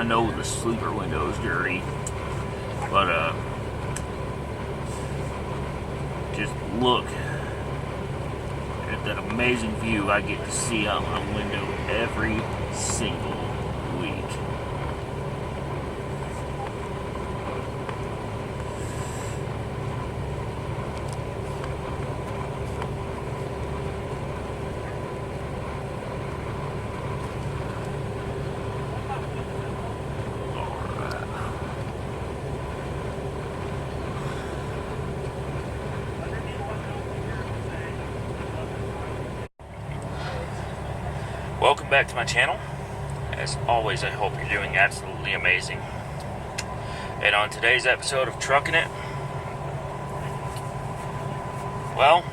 I know the sleeper window is dirty, but just look at that amazing view I get to see out my window every single week. Welcome back to my channel. As always, I hope you're doing absolutely amazing. And on today's episode of Truckin' It, well,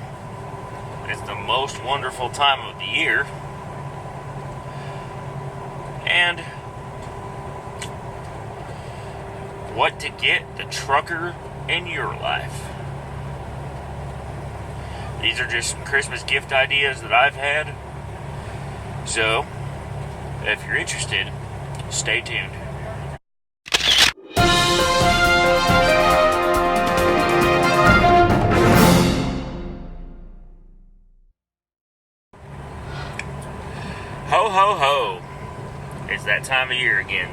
it's the most wonderful time of the year. And what to get the trucker in your life. These are just some Christmas gift ideas that I've had. So, if you're interested, stay tuned. Ho, ho, ho. It's that time of year again.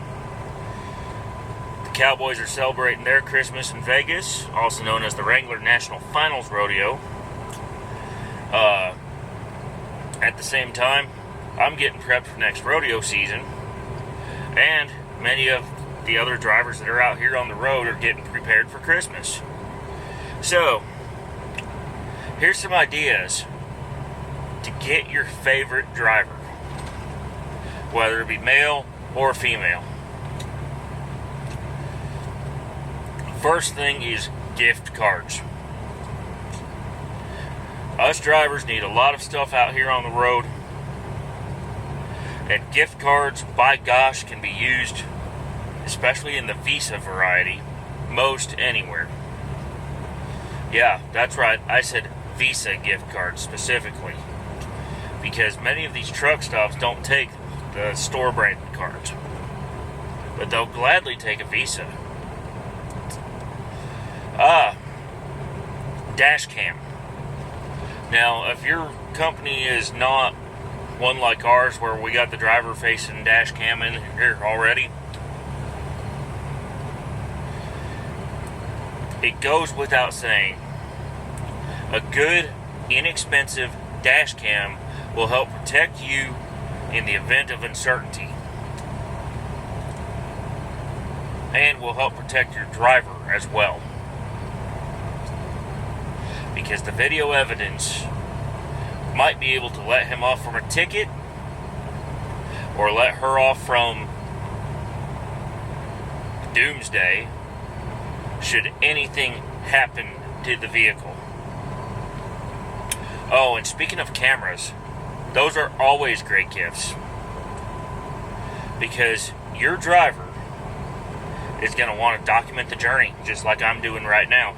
The Cowboys are celebrating their Christmas in Vegas, also known as the Wrangler National Finals Rodeo. At the same time, I'm getting prepped for next rodeo season, and many of the other drivers that are out here on the road are getting prepared for Christmas. So, here's some ideas to get your favorite driver, whether it be male or female. First thing is gift cards. Us drivers need a lot of stuff out here on the road. And gift cards, by gosh, can be used, especially in the Visa variety, most anywhere. Yeah, that's right, I said Visa gift cards specifically. Because many of these truck stops don't take the store-branded cards. But they'll gladly take a Visa. Dash cam. Now, if your company is not one like ours where we got the driver facing dash cam in here already, it goes without saying, a good, inexpensive dash cam will help protect you in the event of uncertainty, and will help protect your driver as well, because the video evidence might be able to let him off from a ticket, or let her off from doomsday should anything happen to the vehicle. Oh, and speaking of cameras, those are always great gifts, because your driver is going to want to document the journey, just like I'm doing right now.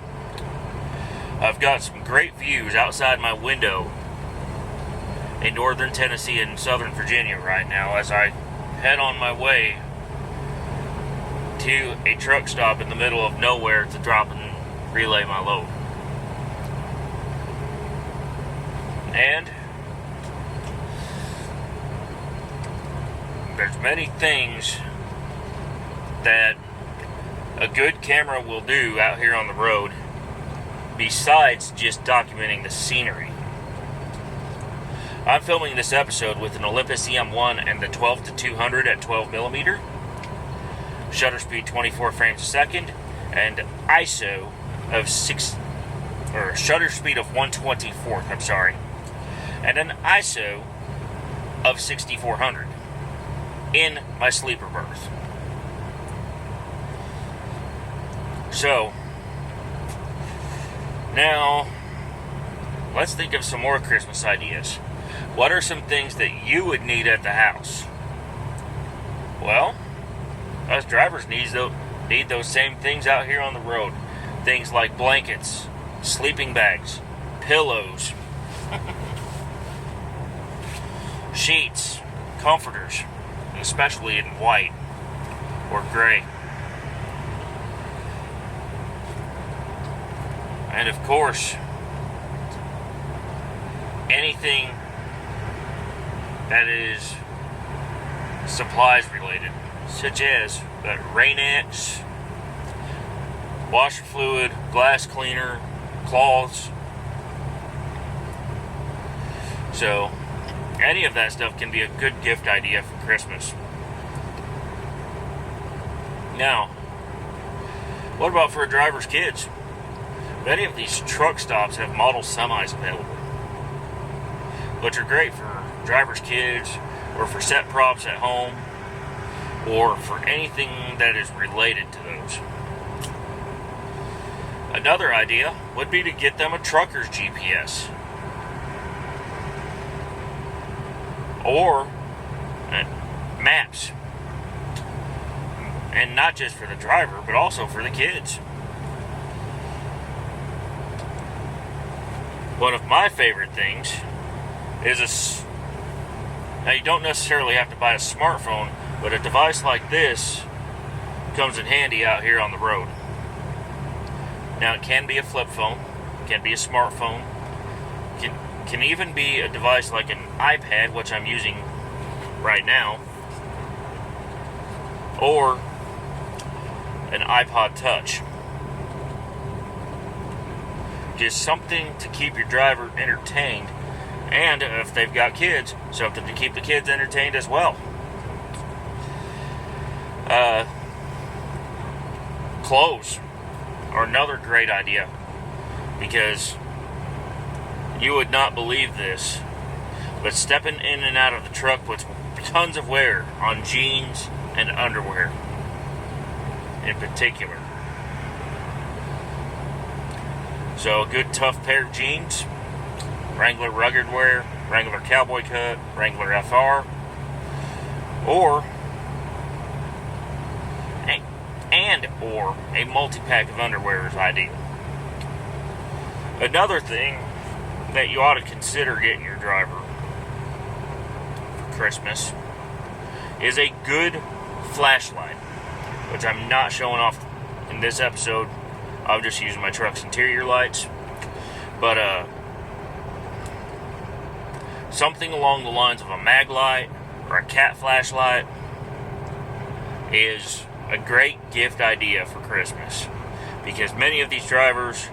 I've got some great views outside my window in northern Tennessee and southern Virginia right now as I head on my way to a truck stop in the middle of nowhere to drop and relay my load. And there's many things that a good camera will do out here on the road besides just documenting the scenery. I'm filming this episode with an Olympus EM1 and the 12-200 at 12mm, shutter speed 24 frames a second, and ISO of shutter speed of 1/24th, and an ISO of 6400 in my sleeper berth. So, now, let's think of some more Christmas ideas. What are some things that you would need at the house? Well, us drivers need those same things out here on the road. Things like blankets, sleeping bags, pillows, sheets, comforters, especially in white. or gray. And of course, anything that is supplies related, such as Rain-X, washer fluid, glass cleaner, cloths. So, any of that stuff can be a good gift idea for Christmas. Now, what about for a driver's kids? Many of these truck stops have model semis available, which are great for driver's kids, or for set props at home, or for anything that is related to those. Another idea would be to get them a trucker's GPS. Or maps. And not just for the driver, but also for the kids. One of my favorite things is now you don't necessarily have to buy a smartphone, but a device like this comes in handy out here on the road. Now it can be a flip phone, it can be a smartphone, can even be a device like an iPad, which I'm using right now, or an iPod Touch. Just something to keep your driver entertained, and if they've got kids, something to keep the kids entertained as well. Clothes are another great idea, because you would not believe this, but stepping in and out of the truck puts tons of wear on jeans and underwear in particular. So a good tough pair of jeans, Wrangler rugged wear, Wrangler cowboy cut, Wrangler FR, or a multi-pack of underwear is ideal. Another thing that you ought to consider getting your driver for Christmas is a good flashlight, which I'm not showing off in this episode. I'm just using my truck's interior lights. But something along the lines of a mag light or a cat flashlight is a great gift idea for Christmas, because many of these drivers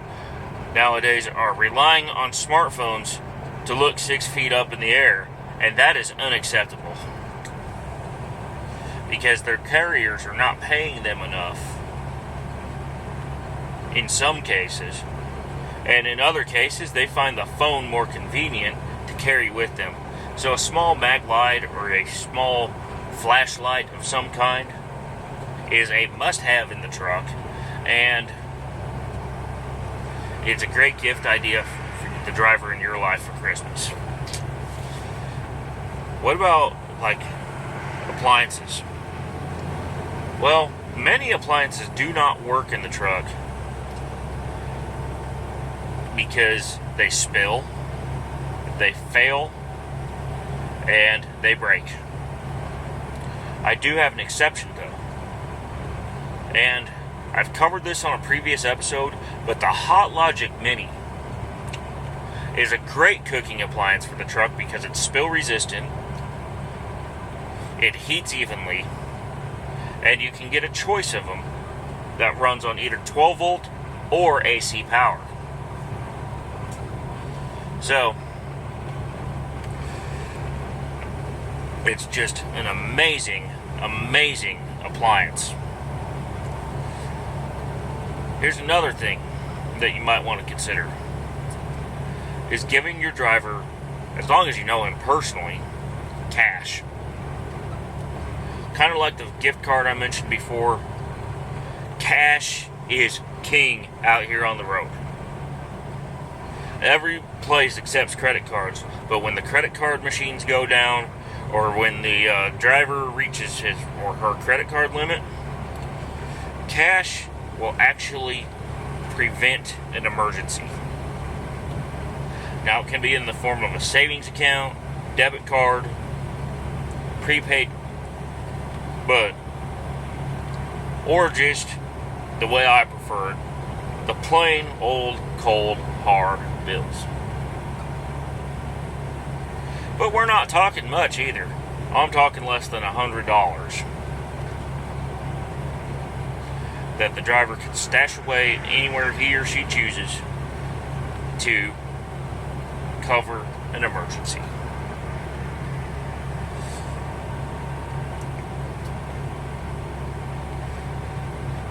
nowadays are relying on smartphones to look 6 feet up in the air, and that is unacceptable, because their carriers are not paying them enough in some cases, and in other cases they find the phone more convenient to carry with them. So a small mag light or a small flashlight of some kind is a must-have in the truck, and it's a great gift idea for the driver in your life for Christmas. What about, like, appliances? Well, many appliances do not work in the truck because they spill, they fail, and they break. I do have an exception, though. And I've covered this on a previous episode, but the Hot Logic Mini is a great cooking appliance for the truck because it's spill resistant, it heats evenly, and you can get a choice of them that runs on either 12 volt or AC power. So, it's just an amazing, amazing appliance. Here's another thing that you might want to consider, is giving your driver, as long as you know him personally, cash. Kind of like the gift card I mentioned before, cash is king out here on the road. Every place accepts credit cards, but when the credit card machines go down, or when the driver reaches his or her credit card limit, cash will actually prevent an emergency. Now, it can be in the form of a savings account, debit card, prepaid, but or just the way I prefer it, the plain old cold hard bills. But we're not talking much either. I'm talking less than $100 that the driver can stash away anywhere he or she chooses to cover an emergency.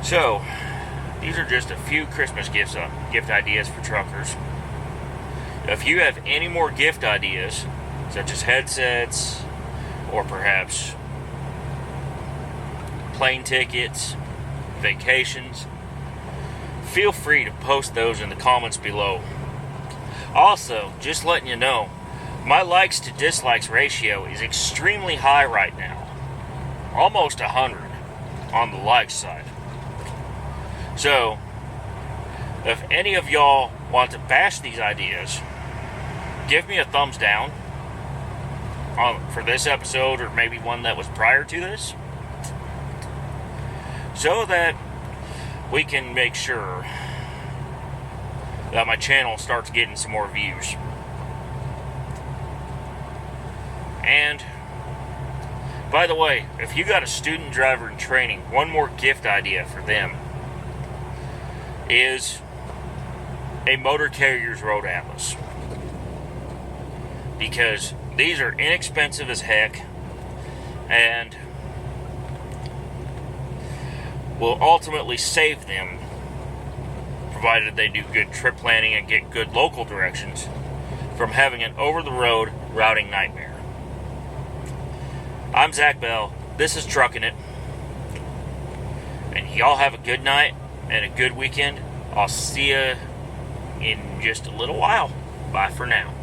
So, these are just a few Christmas gift ideas for truckers. If you have any more gift ideas, such as headsets, or perhaps plane tickets, vacations, feel free to post those in the comments below. Also, just letting you know, my likes to dislikes ratio is extremely high right now. Almost 100 on the likes side. So, if any of y'all want to bash these ideas, give me a thumbs down for this episode, or maybe one that was prior to this, so that we can make sure that my channel starts getting some more views. And by the way, if you got a student driver in training, one more gift idea for them is a Motor Carriers Road Atlas, because these are inexpensive as heck and will ultimately save them, provided they do good trip planning and get good local directions, from having an over-the-road routing nightmare. I'm Zach Bell. This is Truckin' It. And y'all have a good night and a good weekend. I'll see you in just a little while. Bye for now.